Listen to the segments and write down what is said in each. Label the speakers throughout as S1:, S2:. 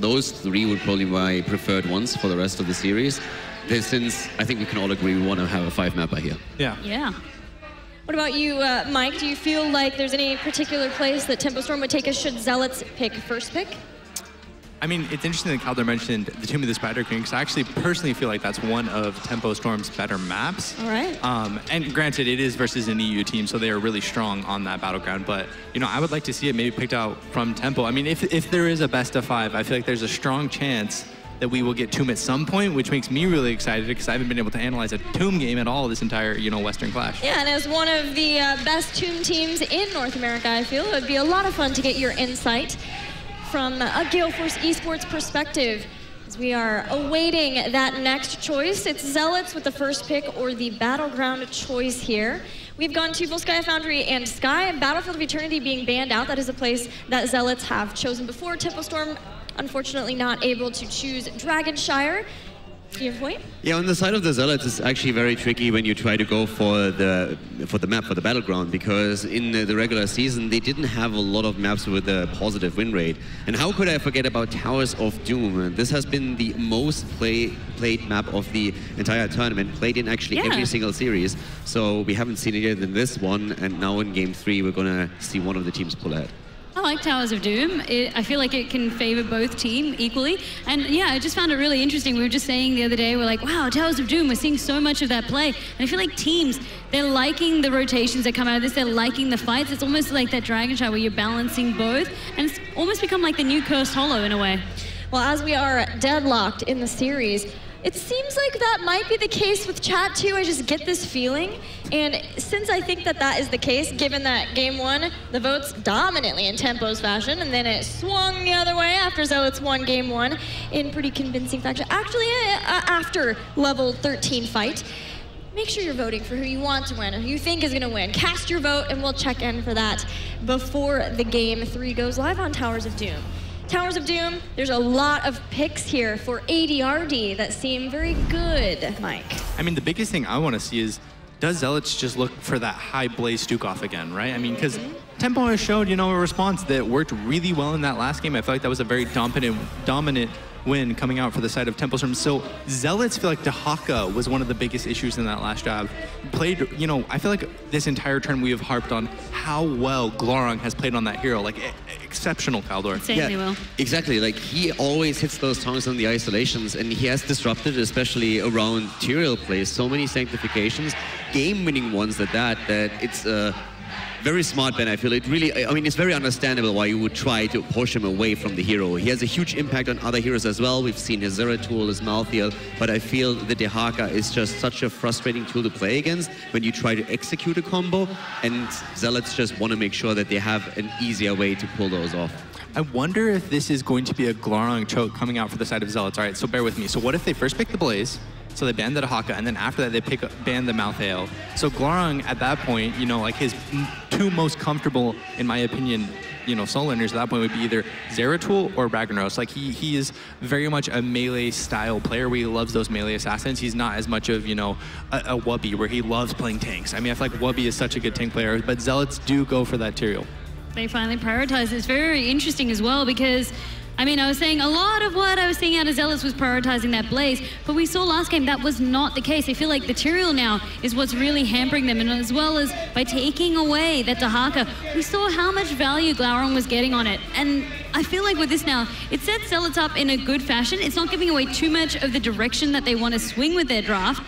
S1: Those three would probably be my preferred ones for the rest of the series. Since I think we can all agree we want to have a 5-mapper here.
S2: Yeah.
S3: Yeah. What about you, Mike? Do you feel like there's any particular place that Tempo Storm would take us should Zealots pick first pick?
S2: I mean, it's interesting that Calder mentioned the Tomb of the Spider King, because I actually personally feel like that's one of Tempo Storm's better maps.
S3: All right.
S2: And granted, it is versus an EU team, so they are really strong on that battleground. But, you know, I would like to see it maybe picked out from Tempo. I mean, if there is a best of 5, I feel like there's a strong chance that we will get Tomb at some point, which makes me really excited because I haven't been able to analyze a Tomb game at all this entire, you know, Western Clash.
S3: Yeah, and as one of the best Tomb teams in North America, I feel it would be a lot of fun to get your insight from a Gale Force Esports perspective. As we are awaiting that next choice, it's Zealots with the first pick or the Battleground choice here. We've gone to Volskaya Foundry and Sky, Battlefield of Eternity being banned out. That is a place that Zealots have chosen before. Tempo Storm, unfortunately not able to choose Dragonshire. Do you have a point?
S1: Yeah, on the side of the Zealots, it's actually very tricky when you try to go for the map, for the battleground, because in the regular season, they didn't have a lot of maps with a positive win rate. And how could I forget about Towers of Doom? This has been the most played map of the entire tournament, played in actually every single series. So we haven't seen it yet in this one, and now in Game 3, we're going to see one of the teams pull ahead.
S4: I like Towers of Doom. I feel like it can favor both teams equally. And yeah, I just found it really interesting. We were just saying the other day, we're like, wow, Towers of Doom, we're seeing so much of that play. And I feel like teams, they're liking the rotations that come out of this. They're liking the fights. It's almost like that Dragonshire where you're balancing both. And it's almost become like the new Cursed Hollow in a way.
S3: Well, as we are deadlocked in the series, it seems like that might be the case with chat too. I just get this feeling. And since I think that that is the case, given that game 1, the votes dominantly in Tempo's fashion, and then it swung the other way after Zealots won game 1 in pretty convincing fashion. Actually, after level 13 fight, make sure you're voting for who you want to win, who you think is going to win. Cast your vote, and we'll check in for that before the game 3 goes live on Towers of Doom. Towers of Doom, there's a lot of picks here for ADRD that seem very good, Mike.
S2: I mean, the biggest thing I want to see is, does Zealots just look for that high Blaze Stukov again, right? I mean, because Tempo has showed, you know, a response that worked really well in that last game. I feel like that was a very dominant win coming out for the side of Tempo Storm. So Zealots feel like Dehaka was one of the biggest issues in that last job. Played, you know, I feel like this entire turn we have harped on how well Glorong has played on that hero. Like, exceptional, Caldor.
S4: Insanely well.
S1: Exactly. Like, he always hits those tongs on the isolations, and he has disrupted, especially around Tyrael plays, so many sanctifications, game-winning ones that it's very smart, Ben. I feel it really, I mean, it's very understandable why you would try to push him away from the hero. He has a huge impact on other heroes as well. We've seen his Zeratul, his Malthael, but I feel the Dehaka is just such a frustrating tool to play against when you try to execute a combo, and Zealots just want to make sure that they have an easier way to pull those off.
S2: I wonder if this is going to be a Glorong choke coming out for the side of Zealots. All right, so bear with me. So what if they first pick the Blaze, so they ban the Dehaka, and then after that they ban the Malthael. So Glorong at that point, you know, like his 2 most comfortable, in my opinion, you know, solo laners at that point would be either Zeratul or Ragnaros. Like he is very much a melee style player where he loves those melee assassins. He's not as much of, you know, a Wubby where he loves playing tanks. I mean, I feel like Wubby is such a good tank player, but Zealots do go for that Tyrael.
S4: They finally prioritize. It's very interesting as well because, I mean, I was saying a lot of what I was seeing out of Zealots was prioritizing that Blaze, but we saw last game that was not the case. I feel like the Tyrael now is what's really hampering them, and as well as by taking away that Dehaka, we saw how much value Glorong was getting on it. And I feel like with this now, it sets Zealots up in a good fashion. It's not giving away too much of the direction that they want to swing with their draft,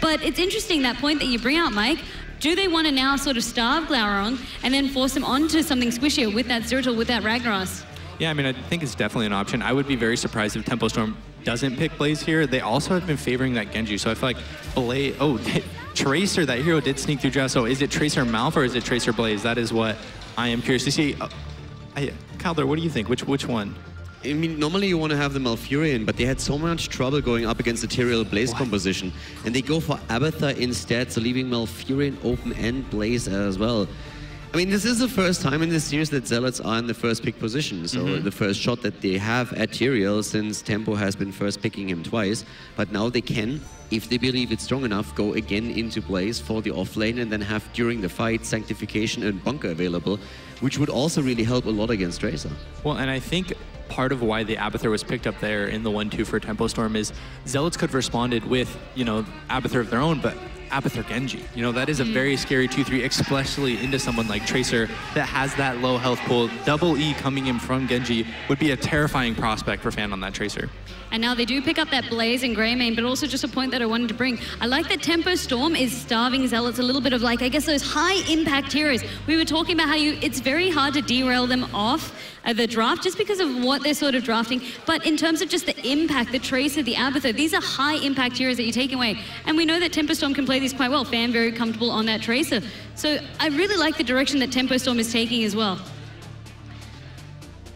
S4: but it's interesting that point that you bring out, Mike. Do they want to now sort of starve Glorong and then force him onto something squishier with that Zeratul, with that Ragnaros?
S2: Yeah, I mean, I think it's definitely an option. I would be very surprised if Tempo Storm doesn't pick Blaze here. They also have been favoring that Genji, so I feel like Blaze... Oh, Tracer, that hero did sneak through draft, so is it Tracer Malf or is it Tracer Blaze? That is what I am curious to see. Calder, what do you think? Which one?
S1: I mean, normally you want to have the Malfurion, but they had so much trouble going up against the Tyrael Blaze composition, and they go for Abathur instead, so leaving Malfurion open and Blaze as well. I mean, this is the first time in this series that Zealots are in the first pick position, so the first shot that they have at Tyrael since Tempo has been first picking him twice, but now they can, if they believe it's strong enough, go again into Blaze for the off lane and then have during the fight Sanctification and Bunker available, which would also really help a lot against Tracer.
S2: Well, and I think part of why the Abathur was picked up there in the 1-2 for Tempo Storm is Zealots could have responded with, you know, Abathur of their own, but Abathur Genji. You know, that is a very scary 2-3, especially into someone like Tracer that has that low health pool. Double E coming in from Genji would be a terrifying prospect for Fan on that Tracer.
S4: And now they do pick up that Blaze and Greymane, but also just a point that I wanted to bring. I like that Tempo Storm is starving Zealots a little bit of, like, I guess those high impact heroes. We were talking about how it's very hard to derail them off the draft just because of what they're sort of drafting. But in terms of just the impact, the Tracer, the Abathur, these are high impact heroes that you're taking away. And we know that Tempo Storm can play these quite well. Fan very comfortable on that Tracer. So I really like the direction that Tempo Storm is taking as well.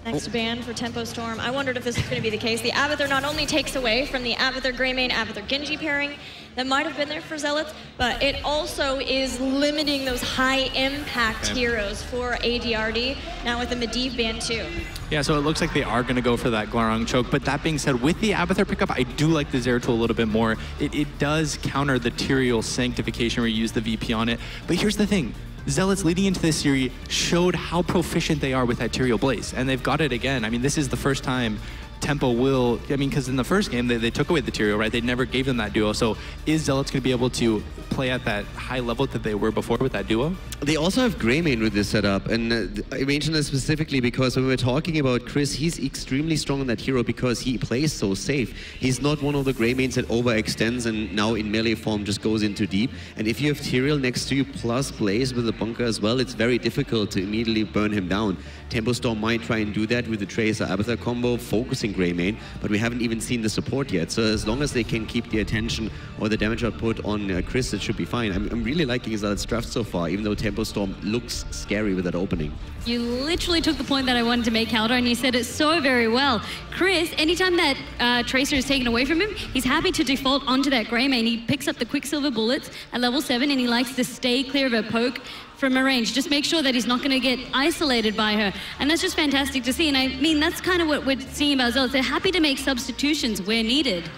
S3: Next ban for Tempo Storm. I wondered if this was going to be the case. The Abathur not only takes away from the Abathur Greymane, Abathur Genji pairing that might have been there for Zealots, but it also is limiting those high impact heroes for ADRD, now with the Medivh ban too.
S2: Yeah, so it looks like they are going to go for that Glarong choke. But that being said, with the Abathur pickup, I do like the Zeratul a little bit more. It does counter the Tyrael Sanctification where you use the VP on it. But here's the thing. Zealots leading into this series showed how proficient they are with that Tyrael Blaze, and they've got it again. I mean, this is the first time Tempo will, I mean, because in the first game, they took away the Tyrael, right? They never gave them that duo. So is Zealots going to be able to play at that high level that they were before with that duo?
S1: They also have Greymane with this setup, and I mentioned this specifically because when we were talking about Chris, he's extremely strong on that hero because he plays so safe. He's not one of the Greymanes that overextends and now in melee form just goes into deep. And if you have Tyrael next to you plus Blaze with a bunker as well, it's very difficult to immediately burn him down. Tempo Storm might try and do that with the Tracer Abathur combo, focusing Greymane, but we haven't even seen the support yet. So as long as they can keep the attention or the damage output on Chris, it should be fine. I'm really liking Zealot's draft so far, even though Tempo Storm looks scary with that opening.
S4: You literally took the point that I wanted to make, Halder, and you said it so very well. Chris, anytime that Tracer is taken away from him, he's happy to default onto that Greymane. He picks up the Quicksilver bullets at level 7, and he likes to stay clear of a poke from a range. Just make sure that he's not going to get isolated by her. And that's just fantastic to see. And I mean, that's kind of what we're seeing about Zealots. They're happy to make substitutions where needed.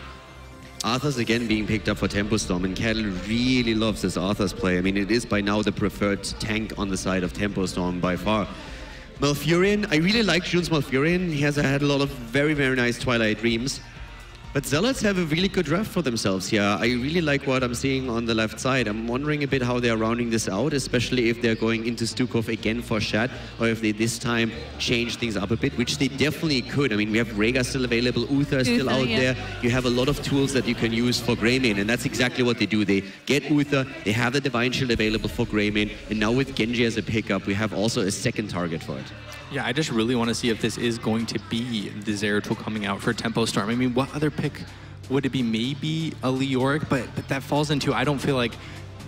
S1: Arthur's again being picked up for Tempo Storm, and Kettle really loves this Arthur's play. I mean, it is by now the preferred tank on the side of Tempo Storm by far. Malfurion, I really like June's Malfurion. He has had a lot of very, very nice Twilight Dreams. But Zealots have a really good draft for themselves here. I really like what I'm seeing on the left side. I'm wondering a bit how they're rounding this out, especially if they're going into Stukov again for Shat, or if they this time change things up a bit, which they definitely could. I mean, we have Rhaegar still available, Uther still out there. You have a lot of tools that you can use for Greymane, and that's exactly what they do. They get Uther, they have the Divine Shield available for Greymane, and now with Genji as a pickup, we have also a second target for it.
S2: Yeah, I just really want to see if this is going to be the Zeratul coming out for Tempo Storm. I mean, what other pick would it be? Maybe a Leoric, but that falls into, I don't feel like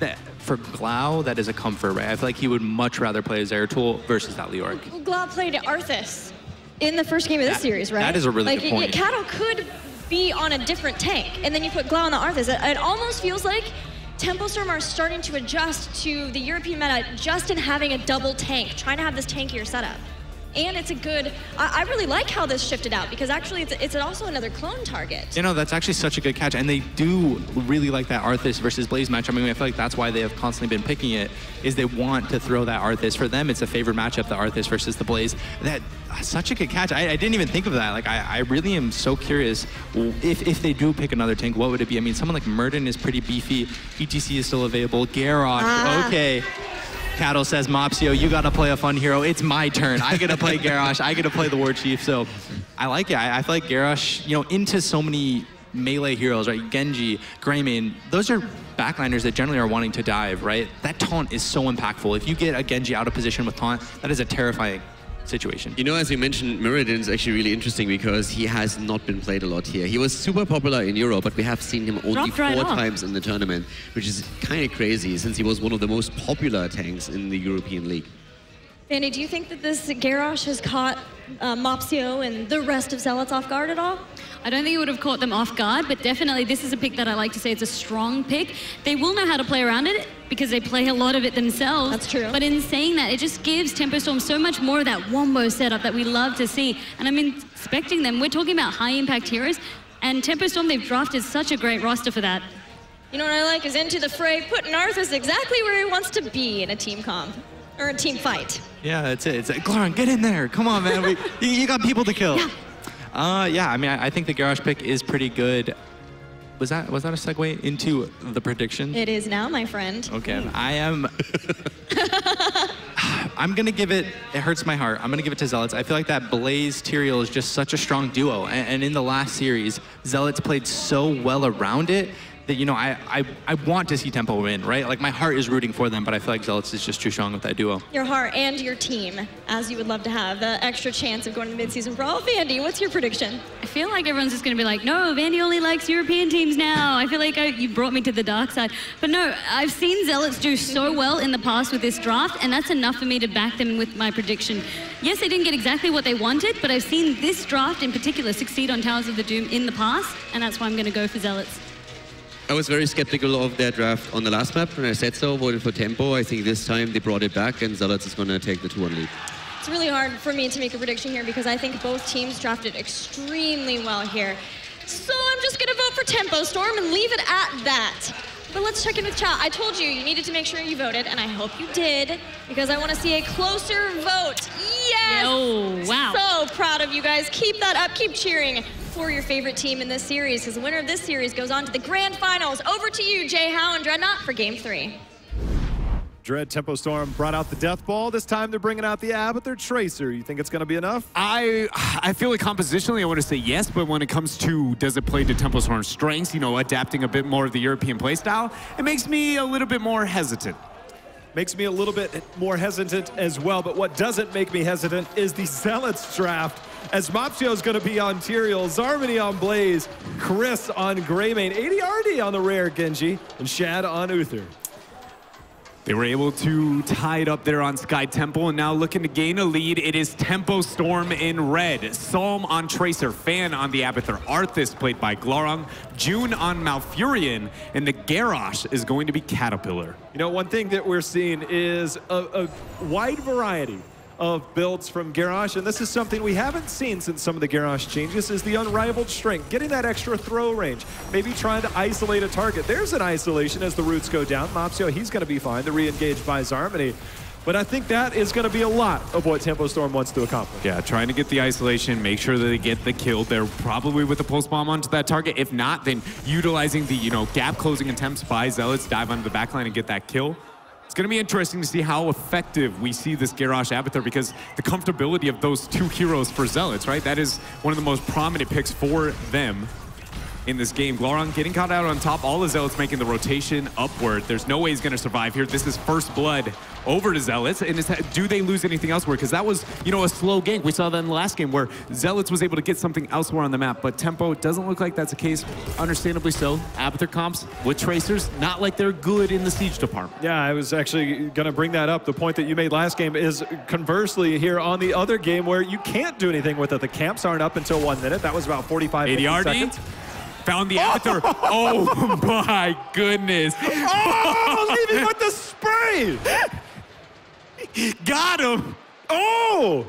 S2: that for Glau, that is a comfort, right? I feel like he would much rather play a Zeratul versus that Leoric.
S3: Glau played Arthas in the first game of this series, right?
S2: That is a really good point.
S3: Cattle could be on a different tank, and then you put Glau on the Arthas. It almost feels like Tempo Storm are starting to adjust to the European meta just in having a double tank, trying to have this tankier setup. And it's a good, I really like how this shifted out because actually it's also another clone target.
S2: You know, that's actually such a good catch. And they do really like that Arthas versus Blaze match. I mean, I feel like that's why they have constantly been picking it, is they want to throw that Arthas. For them, it's a favorite matchup, the Arthas versus the Blaze. Such a good catch. I didn't even think of that. Like, I really am so curious if they do pick another tank, what would it be? I mean, someone like Murden is pretty beefy. HGC is still available. Garrosh, okay. Cattle says, Mopsio, you gotta play a fun hero. It's my turn. I gotta play Garrosh. I gotta play the War Chief. So I like it. I feel like Garrosh, you know, into so many melee heroes, right? Genji, Greymane, those are backliners that generally are wanting to dive, right? That taunt is so impactful. If you get a Genji out of position with taunt, that is a terrifying situation.
S1: You know, as you mentioned, Muradin is actually really interesting because he has not been played a lot here. He was super popular in Europe, but we have seen him only four times in the tournament, which is kind of crazy since he was one of the most popular tanks in the European League.
S3: Fanny, do you think that this Garrosh has caught Mopsio and the rest of Zealots off guard at all?
S4: I don't think it would have caught them off guard, but definitely this is a pick that I like to say it's a strong pick. They will know how to play around it because they play a lot of it themselves.
S3: That's true.
S4: But in saying that, it just gives Tempo Storm so much more of that wombo setup that we love to see. And I'm expecting them. We're talking about high impact heroes, and Tempo Storm, they've drafted such a great roster for that.
S3: You know what I like is into the fray, putting Arthas exactly where he wants to be in a team comp. Or a team fight.
S2: Yeah, that's it. It's like, Glarong, get in there. Come on, man. You got people to kill.
S3: Yeah.
S2: Yeah, I mean, I think the Garrosh pick is pretty good. Was that a segue into the prediction?
S3: It is now, my friend.
S2: Okay, I'm gonna give it. It hurts my heart. I'm gonna give it to Zealots. I feel like that Blaze Tyrael is just such a strong duo, and in the last series, Zealots played so well around it that, you know, I want to see Tempo win, right? Like, my heart is rooting for them, but I feel like Zealots is just too strong with that duo.
S3: Your heart and your team, as you would love to have the extra chance of going to the midseason brawl. Vandy, what's your prediction?
S4: I feel like everyone's just going to be like, no, Vandy only likes European teams now. I feel like you brought me to the dark side. But no, I've seen Zealots do so well in the past with this draft, and that's enough for me to back them with my prediction. Yes, they didn't get exactly what they wanted, but I've seen this draft in particular succeed on Towers of the Doom in the past, and that's why I'm going to go for Zealots.
S1: I was very skeptical of their draft on the last map, and I said so, voted for Tempo. I think this time they brought it back, and Zealots is going to take the 2-1 lead.
S3: It's really hard for me to make a prediction here because I think both teams drafted extremely well here. So I'm just going to vote for Tempo Storm and leave it at that. But let's check in with chat. I told you needed to make sure you voted, and I hope you did, because I want to see a closer vote. Yes!
S4: Oh, wow.
S3: So proud of you guys. Keep that up. Keep cheering for your favorite team in this series, because the winner of this series goes on to the grand finals. Over to you, Jay Howe and Dreadnought, for Game 3.
S5: Dread Tempo Storm brought out the Death Ball. This time they're bringing out the Abathur Tracer. You think it's going to be enough?
S6: I feel like compositionally I want to say yes, but when it comes to does it play to Tempo Storm's strengths, you know, adapting a bit more of the European playstyle, it makes me a little bit more hesitant.
S5: Makes me a little bit more hesitant as well, but what doesn't make me hesitant is the Zealots draft, as Mopsio is going to be on Tyrael, Zarmany on Blaze, Chris on Greymane, ADRD on the rare Genji, and Shad on Uther.
S6: They were able to tie it up there on Sky Temple, and now looking to gain a lead. It is Tempo Storm in red, Psalm on Tracer, Fan on the Abathur, Arthas played by Glorong, June on Malfurion, and the Garrosh is going to be Caterpillar.
S5: You know, one thing that we're seeing is a wide variety of builds from Garrosh, and this is something we haven't seen since some of the Garrosh changes, is the unrivaled strength, getting that extra throw range, maybe trying to isolate a target. There's an isolation as the roots go down. Mopsio, he's going to be fine, the re-engaged by Zarmany. But I think that is going to be a lot of what Tempo Storm wants to accomplish.
S6: Yeah, trying to get the isolation, make sure that they get the kill. They're probably with a pulse bomb onto that target. If not, then utilizing the, you know, gap closing attempts by Zealots, dive onto the backline and get that kill. It's going to be interesting to see how effective we see this Garrosh Abathur, because the comfortability of those two heroes for Zealots, right? That is one of the most prominent picks for them in this game. Glorong getting caught out on top, all the Zealots making the rotation upward. There's no way he's going to survive here. This is first blood over to Zealots, and do they lose anything elsewhere? Because that was, you know, a slow gank. We saw that in the last game where Zealots was able to get something elsewhere on the map, but Tempo doesn't look like that's the case, understandably so. Abathur comps with Tracers, not like they're good in the siege department.
S5: Yeah, I was actually going to bring that up. The point that you made last game is conversely here on the other game where you can't do anything with it. The camps aren't up until 1 minute. That was about 45 seconds.
S6: Found the Abathur. Oh my goodness.
S5: Oh, leaving with the spray.
S6: Got him.
S5: Oh.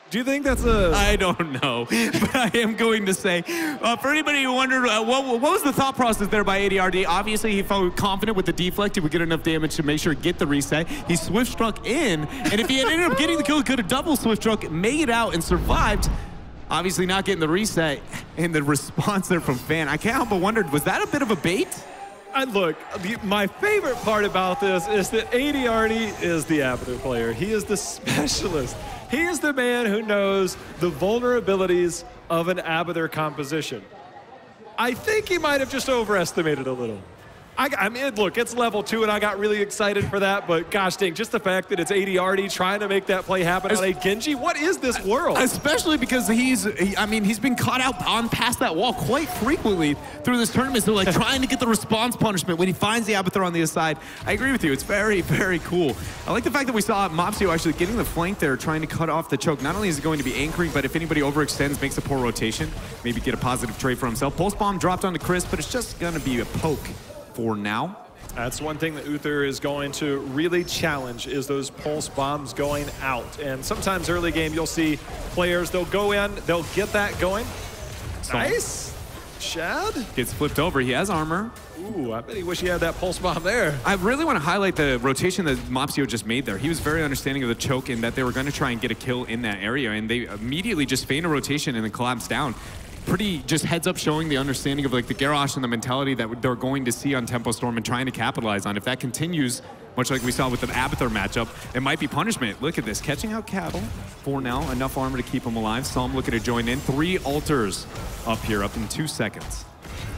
S5: Do you think that's a...
S6: I don't know, but I am going to say, for anybody who wondered, what was the thought process there by ADRD? Obviously, he felt confident with the deflect. He would get enough damage to make sure to get the reset. He swift struck in, and if he had ended up getting the kill, he could have double swift struck, made it out, and survived. Obviously not getting the reset, and the response there from Fan. I can't help but wonder, was that a bit of a bait?
S5: And look, my favorite part about this is that ADRD is the Abathur player. He is the specialist. He is the man who knows the vulnerabilities of an Abathur composition. I think he might have just overestimated a little. I mean, look, it's level 2, and I got really excited for that, but gosh dang, just the fact that it's ADRD trying to make that play happen on a Genji, what is this world?
S6: Especially because he's been caught out on past that wall quite frequently through this tournament, so like trying to get the response punishment when he finds the Abathur on the other side. I agree with you, it's very, very cool. I like the fact that we saw Mopsio actually getting the flank there, trying to cut off the choke. Not only is he going to be anchoring, but if anybody overextends, makes a poor rotation, maybe get a positive trade for himself. Pulse bomb dropped onto Chris, but it's just gonna be a poke for now.
S5: That's one thing that Uther is going to really challenge, is those pulse bombs going out. And sometimes early game, you'll see players, they'll go in, they'll get that going. Nice. Shad?
S6: Gets flipped over. He has armor.
S5: Ooh, I bet he wish he had that pulse bomb there.
S6: I really want to highlight the rotation that Mopsio just made there. He was very understanding of the choke and that they were going to try and get a kill in that area, and they immediately just feigned a rotation and then collapsed down. Pretty just heads up showing the understanding of like the Garrosh and the mentality that they're going to see on Tempo Storm and trying to capitalize on. If that continues, much like we saw with the Abathur matchup, it might be punishment. Look at this, catching out Cattle for now, enough armor to keep him alive. Psalm looking to join in. 3 altars up here, up in 2 seconds.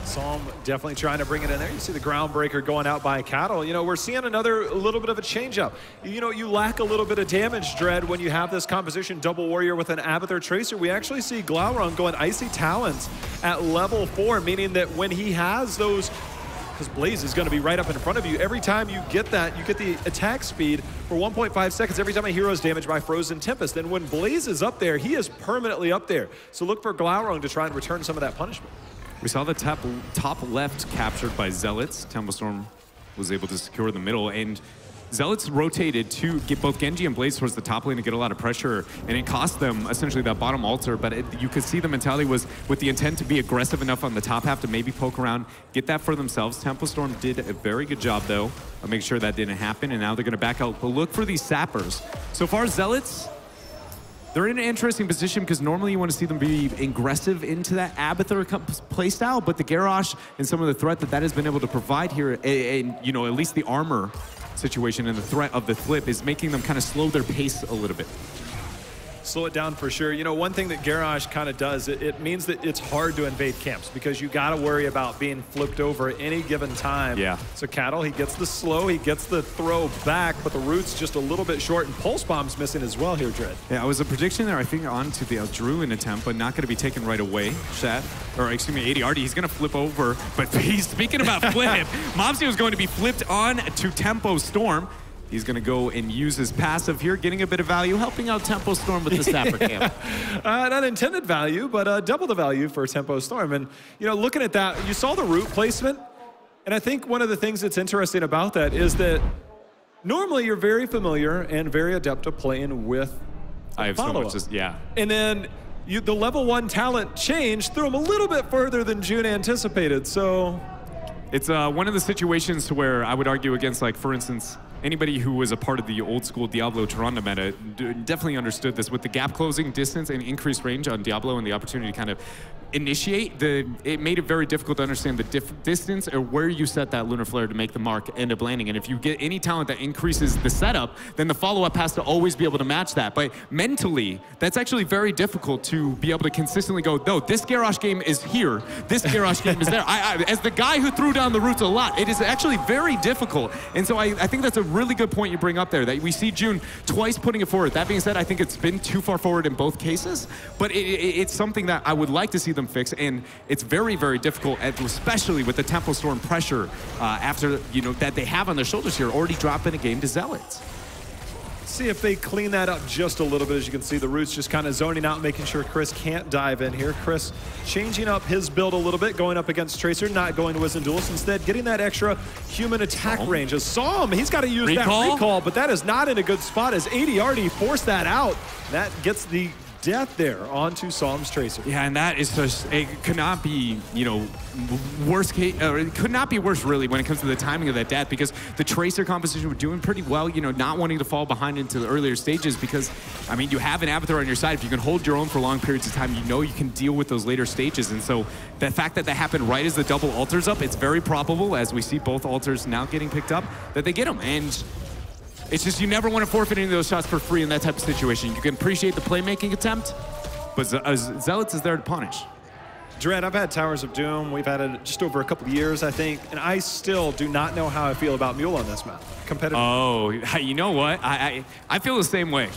S5: Psalm definitely trying to bring it in there. You see the Groundbreaker going out by Cattle. You know, we're seeing another little bit of a change-up. You know, you lack a little bit of damage, Dread, when you have this composition double warrior with an Abathur Tracer. We actually see Glaurung going Icy Talons at level 4, meaning that when he has those, because Blaze is going to be right up in front of you, every time you get that, you get the attack speed for 1.5 seconds every time a hero is damaged by Frozen Tempest. And when Blaze is up there, he is permanently up there. So look for Glaurung to try and return some of that punishment.
S6: We saw the top left captured by Zealots. Tempo Storm was able to secure the middle, and Zealots rotated to get both Genji and Blaze towards the top lane to get a lot of pressure, and it cost them essentially that bottom altar, but you could see the mentality was with the intent to be aggressive enough on the top half to maybe poke around, get that for themselves. Tempo Storm did a very good job, though, of making sure that didn't happen, and now they're going to back out. But look for these sappers. So far, Zealots, they're in an interesting position because normally you want to see them be aggressive into that Abathur playstyle, but the Garrosh and some of the threat that has been able to provide here, and you know, at least the armor situation and the threat of the flip is making them kind of slow their pace a little bit.
S5: Slow it down for sure. You know, one thing that Garrosh kind of does, it means that it's hard to invade camps because you got to worry about being flipped over at any given time.
S6: Yeah.
S5: So Cattle, he gets the slow, he gets the throw back, but the root's just a little bit short, and Pulse Bomb's missing as well here, Dread.
S6: Yeah, it was a prediction there, I think, onto the Druin attempt, but not going to be taken right away. Shat, or excuse me, ADRD, he's going to flip over, but he's speaking about flip. Mopsio is going to be flipped on to Tempo Storm. He's going to go and use his passive here, getting a bit of value, helping out Tempo Storm with the Sapper Camp.
S5: Not intended value, but double the value for Tempo Storm. And, you know, looking at that, you saw the root placement. And I think one of the things that's interesting about that is that normally you're very familiar and very adept at playing with
S6: I have so much, yeah.
S5: And then the level 1 talent change threw him a little bit further than June anticipated, so.
S6: It's one of the situations where I would argue against, like, for instance, anybody who was a part of the old school Diablo Toronto meta definitely understood this. With the gap closing distance and increased range on Diablo and the opportunity to kind of initiate, it made it very difficult to understand the distance or where you set that Lunar Flare to make the mark end up landing. And if you get any talent that increases the setup, then the follow-up has to always be able to match that. But mentally, that's actually very difficult to be able to consistently go, no, this Garrosh game is here, this Garrosh game is there. As the guy who threw down the roots a lot, it is actually very difficult. And so I think that's a really good point you bring up there, that we see June twice putting it forward. That being said, I think it's been too far forward in both cases, but it's something that I would like to see them fix, and it's very, very difficult, especially with the Tempo Storm pressure after, you know, that they have on their shoulders here, already dropping a game to Zealots.
S5: See if they clean that up just a little bit. As you can see, the Roots just kind of zoning out, making sure Chris can't dive in here. Chris changing up his build a little bit, going up against Tracer, not going to Wisdom Duelist, instead getting that extra human attack range. As Psalm, he's got to use that recall, but that is not in a good spot as ADRD forced that out. That gets the death there onto Psalm's Tracer.
S6: Yeah, and that is just, it could not be, you know, worst case, or it could not be worse really when it comes to the timing of that death, because the Tracer composition were doing pretty well, you know, not wanting to fall behind into the earlier stages, because, I mean, you have an Abathur on your side. If you can hold your own for long periods of time, you know you can deal with those later stages. And so the fact that that happened right as the double altars up, it's very probable, as we see both altars now getting picked up, that they get them. And it's just, you never want to forfeit any of those shots for free in that type of situation. You can appreciate the playmaking attempt, but Zealots is there to punish.
S5: Dread, I've had Towers of Doom. We've had it just over a couple of years, I think, and I still do not know how I feel about Mule on this map. Competitive.
S6: Oh, you know what? I feel the same way.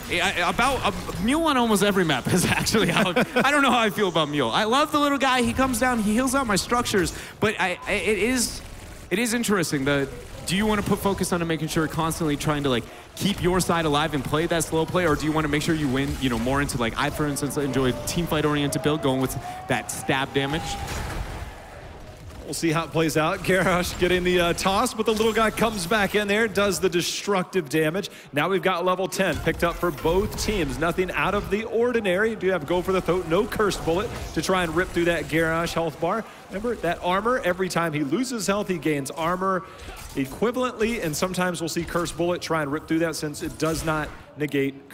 S6: About Mule on almost every map is actually how, I don't know how I feel about Mule. I love the little guy. He comes down, he heals out my structures, but it is interesting that, do you want to put focus on making sure constantly trying to like keep your side alive and play that slow play, or do you want to make sure you win, you know, more into like, I for instance enjoy team fight oriented build, going with that stab damage?
S5: We'll see how it plays out. Garrosh getting the toss, but the little guy comes back in there, does the destructive damage. Now we've got level 10 picked up for both teams. Nothing out of the ordinary. Do have go for the throat, no cursed bullet to try and rip through that Garrosh health bar. Remember, that armor, every time he loses health, he gains armor equivalently, and sometimes we'll see cursed bullet try and rip through that since it does not negate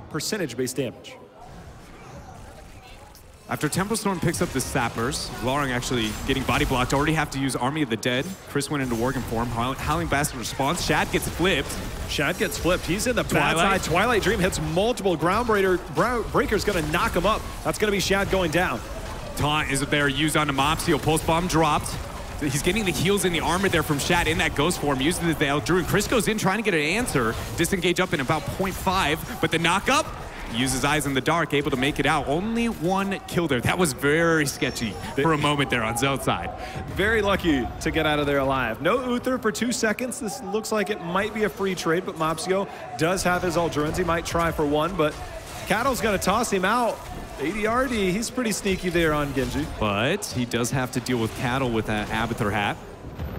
S5: percentage-based damage.
S6: After Tempo Storm picks up the Sappers, Glorung actually getting body blocked, already have to use Army of the Dead. Chris went into Worgen form, Howling Bastard response. Shad gets flipped.
S5: Shad gets flipped. He's in the bad side. Twilight Dream hits multiple Groundbreaker's going to knock him up. That's going to be Shad going down.
S6: Taunt is there used on Mopsio. Pulse Bomb dropped. He's getting the heals in the armor there from Shad in that ghost form, using the Veil. Drew and Chris goes in trying to get an answer. Disengage up in about 0.5, but the knock-up uses Eyes in the Dark, able to make it out. Only one kill there. That was very sketchy for a moment there on Zealot's side. Very
S5: lucky to get out of there alive. No Uther for 2 seconds. This looks like it might be a free trade, but Mopsio does have his Aldruins. He might try for one, but Cattle's going to toss him out. ADRD, he's pretty sneaky there on Genji.
S6: But he does have to deal with Cattle with that Abathur hat.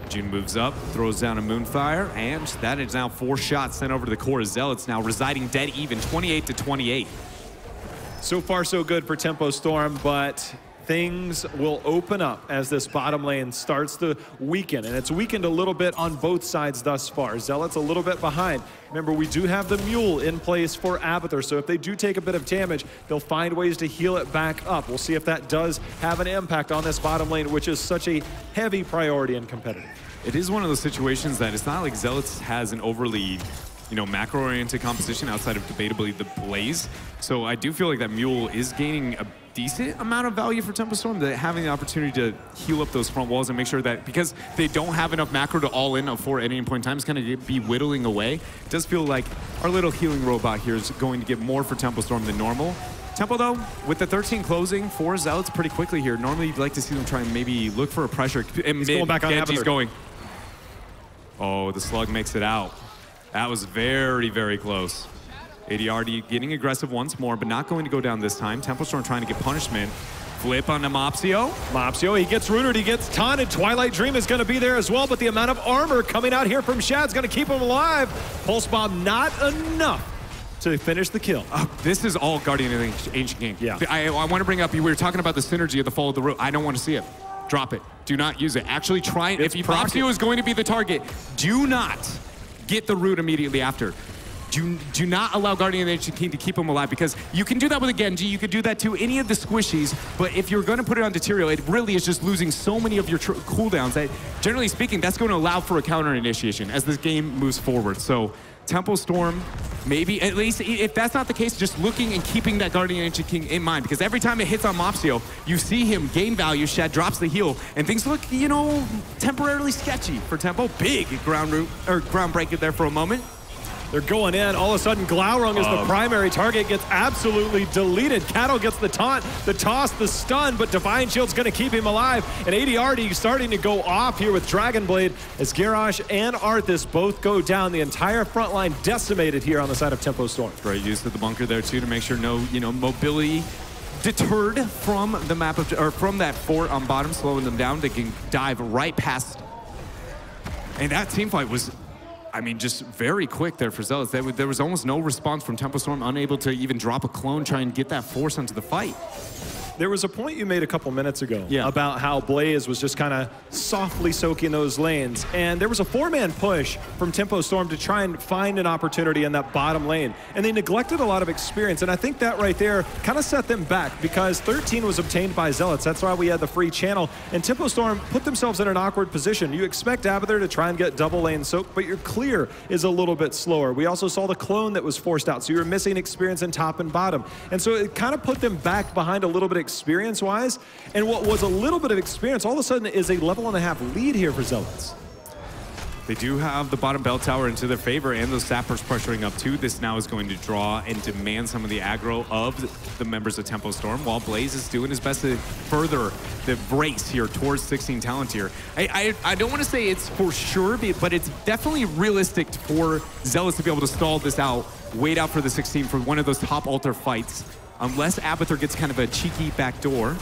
S6: June moves up, throws down a Moonfire, and that is now 4 shots sent over to the core. Zealots now residing dead even, 28-28.
S5: So far, so good for Tempo Storm, but things will open up as this bottom lane starts to weaken, and it's weakened a little bit on both sides thus far. Zealots a little bit behind. Remember, we do have the Mule in place for Abathur, so if they do take a bit of damage, they'll find ways to heal it back up. We'll see if that does have an impact on this bottom lane, which is such a heavy priority in competitive.
S6: It is one of those situations that it's not like Zealots has an overly, macro-oriented composition outside of debatably the Blaze. So I do feel like that Mule is gaining a decent amount of value for Tempo Storm, that having the opportunity to heal up those front walls and make sure that, because they don't have enough macro to all in for at any point in time, it's going to be whittling away. It does feel like our little healing robot here is going to get more for Tempo Storm than normal. Tempo, though, with the 13 closing for Zealots pretty quickly here. Normally, you'd like to see them try and maybe look for a pressure.
S5: He's going back on
S6: Genji's going. Oh, the slug makes it out. That was very, very close. ADRD getting aggressive once more, but not going to go down this time. Tempo Storm trying to get punishment. Flip on Mopsio.
S5: Mopsio, he gets rooted, he gets taunted. Twilight Dream is going to be there as well, but the amount of armor coming out here from Shad's going to keep him alive. Pulse Bomb not enough to finish the kill.
S6: This is all Guardian of the Ancient King.
S5: Yeah.
S6: I want to bring up, we were talking about the synergy of the fall of the root. I don't want to see it. Drop it. Do not use it. Actually try it. If Mopsio is going to be the target, do not get the root immediately after. Do not allow Guardian of the Ancient King to keep him alive, because you can do that with a Genji, you could do that to any of the squishies, but if you're going to put it on Deterial, it really is just losing so many of your cooldowns that, generally speaking, that's going to allow for a counter initiation as this game moves forward. So Tempo Storm, maybe, at least if that's not the case, just looking and keeping that Guardian of the Ancient King in mind, because every time it hits on Mopsio, you see him gain value, Shad drops the heal, and things look, temporarily sketchy for Tempo. Big ground breaker there for a moment.
S5: They're going in. All of a sudden, Glaurung is the primary target, gets absolutely deleted. Cattle gets the taunt, the toss, the stun, but Divine Shield's going to keep him alive. And ADRD starting to go off here with Dragon Blade as Garrosh and Arthas both go down. The entire front line decimated here on the side of Tempo Storm.
S6: Great use of the bunker there, too, to make sure no, mobility deterred from the map, or from that fort on bottom, slowing them down. They can dive right past. And that teamfight was, just very quick there for Zealots. There was almost no response from Tempo Storm, unable to even drop a clone, try and get that force onto the fight.
S5: There was a point you made a couple minutes ago
S6: about
S5: how Blaze was just kind of softly soaking those lanes. And there was a 4-man push from Tempo Storm to try and find an opportunity in that bottom lane. And they neglected a lot of experience. And I think that right there kind of set them back, because 13 was obtained by Zealots. That's why we had the free channel. And Tempo Storm put themselves in an awkward position. You expect Abathur to try and get double lane soak, but your clear is a little bit slower. We also saw the clone that was forced out. So you were missing experience in top and bottom. And so it kind of put them back behind a little bit experience-wise, and what was a little bit of experience all of a sudden is a level and a half lead here for Zealots.
S6: They do have the bottom bell tower into their favor, and those sappers pressuring up too. This now is going to draw and demand some of the aggro of the members of Tempo Storm, while Blaze is doing his best to further the race here towards 16 talent here. I don't want to say it's for sure, but it's definitely realistic for Zealots to be able to stall this out, wait out for the 16 for one of those top altar fights, unless Abathur gets kind of a cheeky backdoor.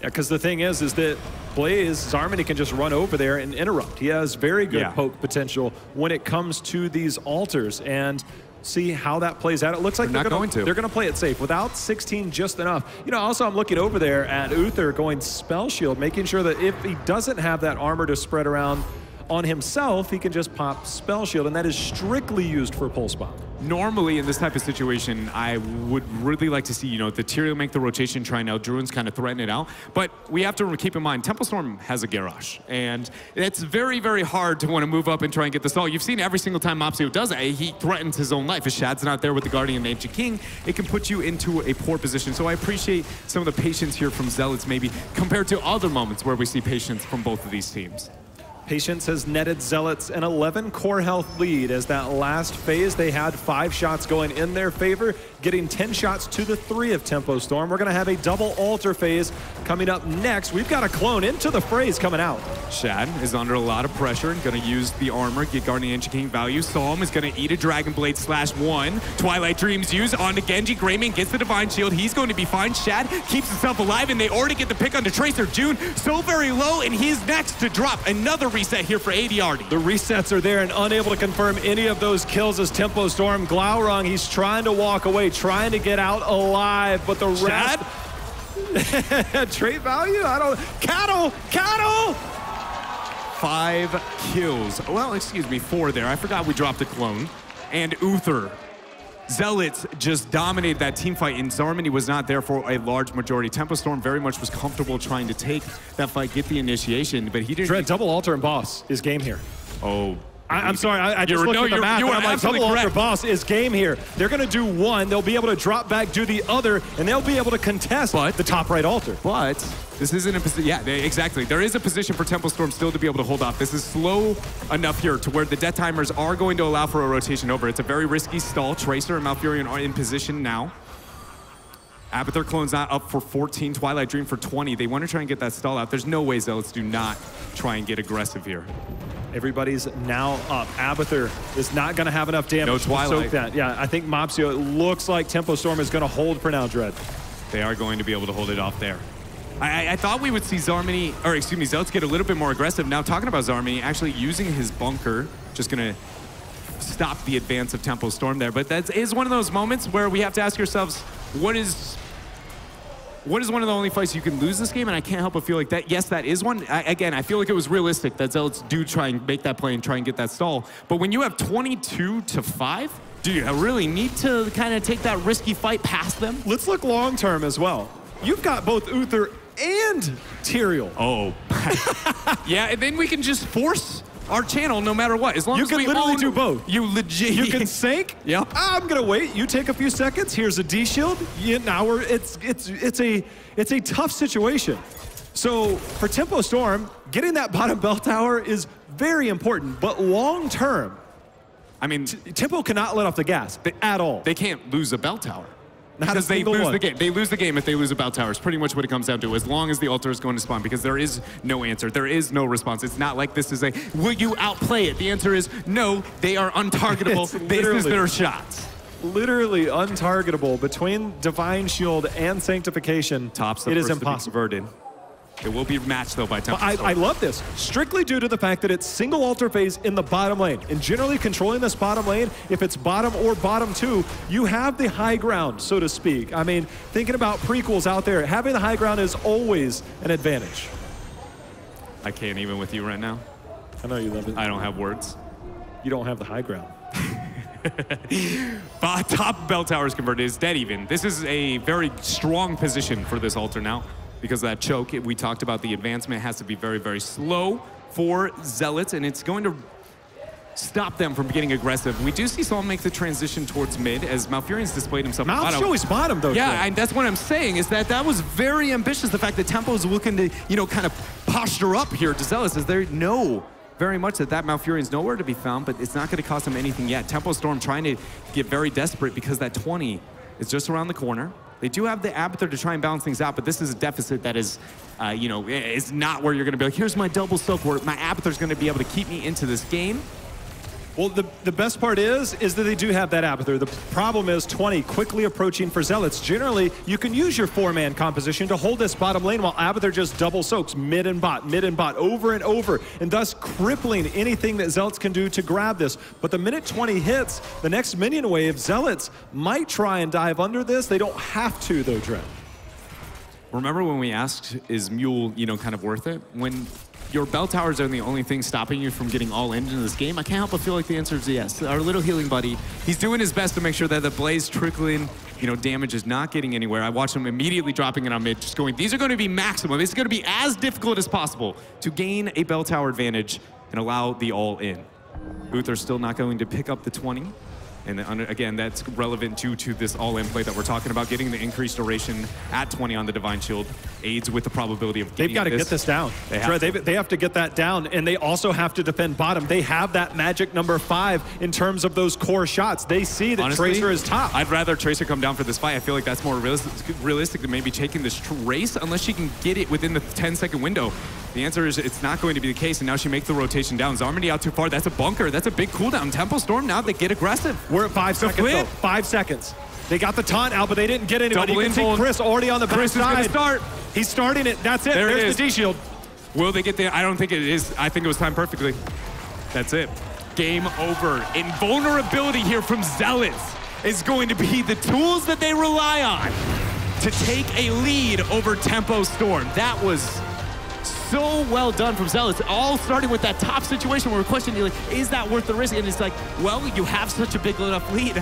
S5: Yeah, because the thing is that Blaze, Zarmany can just run over there and interrupt. He has very good poke potential when it comes to these altars, and see how that plays out. It looks like they're going to play it safe. Without 16 just enough. You know, also I'm looking over there at Uther going Spell Shield, making sure that if he doesn't have that armor to spread around on himself, he can just pop Spell Shield, and that is strictly used for Pulse Bomb.
S6: Normally, in this type of situation, I would really like to see, you know, the Tyrael make the rotation, try and Druins kind of threaten it out. But we have to keep in mind, Tempo Storm has a Garrosh, and it's very, very hard to want to move up and try and get the stall. You've seen every single time Mopsio does it, he threatens his own life. If Shad's not there with the Guardian and Ancient King, it can put you into a poor position. So I appreciate some of the patience here from Zealots, maybe, compared to other moments where we see patience from both of these teams.
S5: Patience has netted Zealots an 11 core health lead, as that last phase they had 5 shots going in their favor, getting 10 shots to the 3 of Tempo Storm. We're going to have a double altar phase coming up next. We've got a clone into the phrase coming out.
S6: Shad is under a lot of pressure and going to use the armor, get Guardian Ancient King value. Psalm is going to eat a Dragon Blade /1. Twilight Dreams use onto Genji. Greyman gets the Divine Shield. He's going to be fine. Shad keeps himself alive, and they already get the pick onto Tracer. June so very low, and he's next to drop another reset here for ADRD.
S5: The resets are there and unable to confirm any of those kills as Tempo Storm. Glaurung, he's trying to walk away, trying to get out alive, but the rest... Trait value? I don't... Cattle!
S6: 5 kills. Well, excuse me, 4 there. I forgot we dropped a clone. And Uther. Zealots just dominated that team fight, and Zarmany was not there for a large majority. Tempo Storm very much was comfortable trying to take that fight, get the initiation, but he didn't...
S5: Dread, double altar and boss is game here.
S6: Oh.
S5: I'm sorry, I just looked at the map, and I'm like, double altar boss is game here. They're going to do one, they'll be able to drop back, do the other, and they'll be able to contest the top right altar.
S6: But this isn't a position, yeah, exactly. There is a position for Tempo Storm still to be able to hold off. This is slow enough here to where the death timers are going to allow for a rotation over. It's a very risky stall. Tracer and Malfurion are in position now. Abathur clone's not up for 14, Twilight Dream for 20. They want to try and get that stall out. There's no way Zealots do not try and get aggressive here.
S5: Everybody's now up. Abathur is not going to have enough damage to soak that. Yeah, I think Mopsio, it looks like Tempo Storm is going to hold for now, Dread.
S6: They are going to be able to hold it off there. I thought we would see Zarmany, or excuse me, Zealots get a little bit more aggressive. Now talking about Zarmany, actually using his bunker, just going to stop the advance of Tempo Storm there. But that is one of those moments where we have to ask ourselves, what is one of the only fights you can lose this game? And I can't help but feel like that, yes, that is one. Again, I feel like it was realistic that Zealots do try and make that play and try and get that stall. But when you have 22-5, do you really need to kind of take that risky fight past them?
S5: Let's look long-term as well. You've got both Uther and Tyrael.
S6: Oh. Yeah, and then we can just force our channel no matter what. As long as we
S5: You can literally do both.
S6: You legit.
S5: You can sync.
S6: Yep.
S5: I'm gonna wait. You take a few seconds. Here's a D shield. Now it's a tough situation. So for Tempo Storm, getting that bottom bell tower is very important. But long term,
S6: I mean,
S5: Tempo cannot let off the gas at all.
S6: They can't lose a bell tower.
S5: Because
S6: they lose the game. They lose the game if they lose a bell tower. It's pretty much what it comes down to, as long as the altar is going to spawn, because there is no answer. There is no response. It's not like this is a, will you outplay it? The answer is no, they are untargetable. This is their shots.
S5: Literally untargetable between Divine Shield and Sanctification. It is impossible.
S6: It will be matched, though, by Tempo Storm.
S5: I love this, strictly due to the fact that it's single altar phase in the bottom lane. And generally controlling this bottom lane, if it's bottom or bottom 2, you have the high ground, so to speak. I mean, thinking about prequels out there, having the high ground is always an advantage.
S6: I can't even with you right now.
S5: I know you love it.
S6: I don't have words.
S5: You don't have the high ground.
S6: Top bell tower is converted. It's dead even. This is a very strong position for this altar now. Because of that choke, we talked about the advancement has to be very, very slow for Zealots, and it's going to stop them from getting aggressive. We do see someone make the transition towards mid as Malfurion's displayed himself.
S5: Mal's always bottom, though.
S6: Yeah, and that's what I'm saying, is that was very ambitious, the fact that Tempo is looking to, you know, kind of posture up here to Zealots, as they know very much that Malfurion's nowhere to be found, but it's not going to cost them anything yet. Tempo Storm trying to get very desperate because that 20 is just around the corner. They do have the Abathur to try and balance things out, but this is a deficit that is, you know, is not where you're going to be like, here's my double soak where my Abathur's going to be able to keep me into this game.
S5: Well, the best part is that they do have that Abathur. The problem is 20 quickly approaching for Zealots. Generally, you can use your 4-man composition to hold this bottom lane while Abathur just double soaks mid and bot, over and over, and thus crippling anything that Zealots can do to grab this. But the minute 20 hits, the next minion wave, Zealots might try and dive under this. They don't have to, though, Dre.
S6: Remember when we asked, is Mule, kind of worth it? When your bell towers are the only thing stopping you from getting all into this game, I can't help but feel like the answer is yes. Our little healing buddy, he's doing his best to make sure that the Blaze trickling, damage is not getting anywhere. I watched him immediately dropping it on mid, just going, these are going to be maximum. This is going to be as difficult as possible to gain a bell tower advantage and allow the all in. Uther still not going to pick up the 20. And again, that's relevant to this all-in play that we're talking about. Getting the increased duration at 20 on the Divine Shield aids with the probability of getting
S5: They've got to get this down. They have to get that down, and they also have to defend bottom. They have that magic number 5 in terms of those core shots. They see that honestly, Tracer is top.
S6: I'd rather Tracer come down for this fight. I feel like that's more realistic than maybe taking this Trace unless she can get it within the 10-second window. The answer is it's not going to be the case, and now she makes the rotation down. Zarmany out too far. That's a bunker. That's a big cooldown. Tempo Storm, now they get aggressive.
S5: We're at 5 seconds, though. 5 seconds. They got the taunt out, but they didn't get anybody. You can see Chris already on the back side.
S6: Chris is going to start.
S5: He's starting it. That's it. There's the D-Shield.
S6: Will they get there? I don't think it is. I think it was timed perfectly. That's it. Game over. Invulnerability here from Zealots is going to be the tools that they rely on to take a lead over Tempo Storm. That was so well done from Zealots, all starting with that top situation where we're questioning, like, is that worth the risk? And it's like, well, you have such a big enough lead.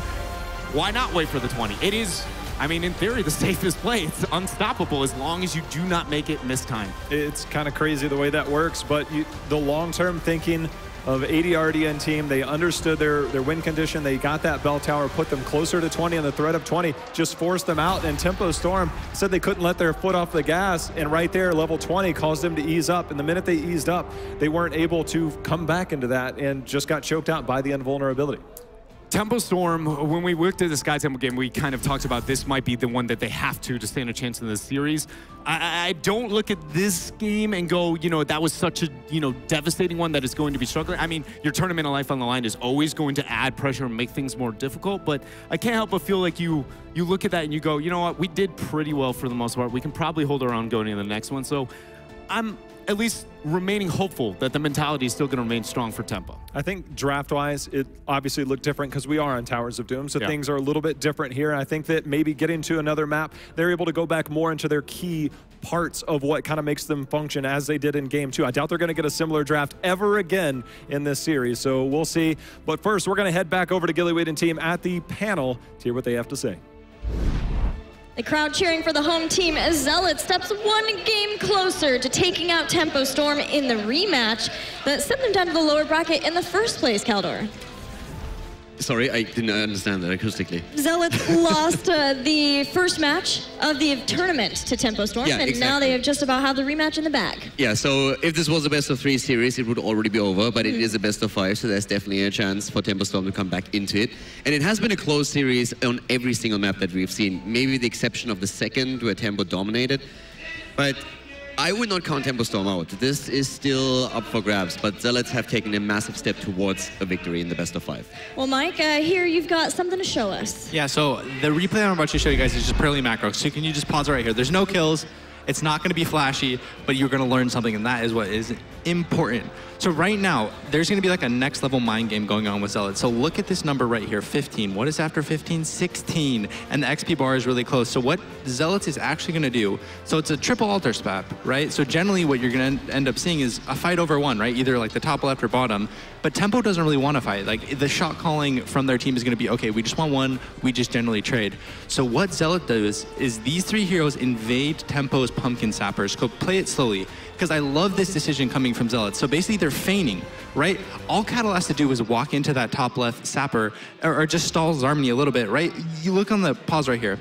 S6: Why not wait for the 20? It is, I mean, in theory, the safest play. It's unstoppable as long as you do not make it miss time.
S5: It's kind of crazy the way that works, but the long-term thinking of ADRD and team, they understood their win condition. They got that bell tower, put them closer to 20, and the threat of 20 just forced them out. And Tempo Storm said they couldn't let their foot off the gas, and right there, level 20 caused them to ease up. And the minute they eased up, they weren't able to come back into that and just got choked out by the invulnerability.
S6: Tempo Storm, when we looked at the Sky Temple game, we kind of talked about this might be the one that they have to stand a chance in this series. I don't look at this game and go, that was such a, devastating one that is going to be struggling. I mean, your tournament of life on the line is always going to add pressure and make things more difficult, but I can't help but feel like you look at that and you go, you know what, we did pretty well for the most part. We can probably hold our own going into the next one. So I'm at least remaining hopeful that the mentality is still going to remain strong for Tempo.
S5: I think draft-wise, it obviously looked different because we are on Towers of Doom, so things are a little bit different here. I think that maybe getting to another map, they're able to go back more into their key parts of what kind of makes them function as they did in Game 2. I doubt they're going to get a similar draft ever again in this series, so we'll see. But first, we're going to head back over to Gillyweed and team at the panel to hear what they have to say.
S3: The crowd cheering for the home team as Zealot steps one game closer to taking out Tempo Storm in the rematch that sent them down to the lower bracket in the first place, Kaldor.
S1: Sorry, I didn't understand that acoustically.
S3: Zealots lost the first match of the tournament to Tempo Storm, and now they have just about have the rematch in the bag.
S1: Yeah, so if this was a best-of-3 series, it would already be over, but it is a best-of-5, so there's definitely a chance for Tempo Storm to come back into it. And it has been a close series on every single map that we've seen, maybe the exception of the second, where Tempo dominated. But I would not count Tempo Storm out. This is still up for grabs, but Zealots have taken a massive step towards a victory in the best-of-5.
S3: Well, Mike, here you've got something to show us.
S2: Yeah, so the replay I'm about to show you guys is just purely macro. So can you just pause it right here? There's no kills. It's not going to be flashy, but you're going to learn something, and that is what is important. So right now, there's going to be like a next level mind game going on with Zealots. So look at this number right here, 15. What is after 15? 16. And the XP bar is really close. So what Zealots is actually going to do, so it's a triple altar spap, right? So generally what you're going to end up seeing is a fight over one, right? Either like the top left or bottom. But Tempo doesn't really want to fight. Like the shot calling from their team is going to be, okay, we just want one, we just generally trade. So what Zealot does is these three heroes invade Tempo's pumpkin sappers. Go play it slowly. Because I love this decision coming from Zealots. So basically they're feigning, right? All Cattle has to do is walk into that top left sapper or just stall Zarmany a little bit, right? You look on the pause right here.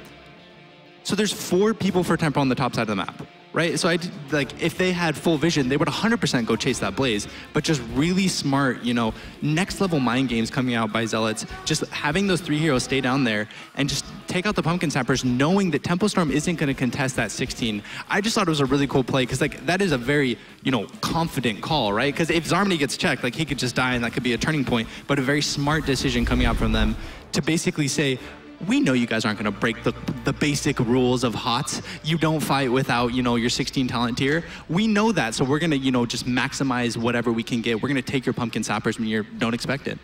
S2: So there's 4 people for Tempo on the top side of the map. right? So if they had full vision, they would 100% go chase that Blaze. But just really smart, you know, next level mind games coming out by Zealots. Just having those 3 heroes stay down there and just take out the Pumpkin Sappers, knowing that Tempo Storm isn't going to contest that 16. I just thought it was a really cool play because like that is a very, you know, confident call, right? Because if Zarmany gets checked, like he could just die and that could be a turning point. But a very smart decision coming out from them to basically say, we know you guys aren't going to break the basic rules of HOTS. You don't fight without, you know, your 16 talent tier. We know that, so we're going to, you know, just maximize whatever we can get. We're going to take your Pumpkin Sappers when you don't expect it.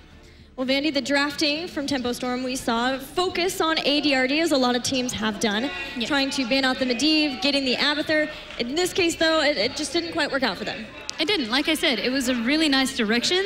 S3: Well, Vandy, the drafting from Tempo Storm we saw focus on ADRD, as a lot of teams have done, trying to ban out the Medivh, getting the Abathur. In this case, though, it just didn't quite work out for them.
S4: It didn't. Like I said, it was a really nice direction.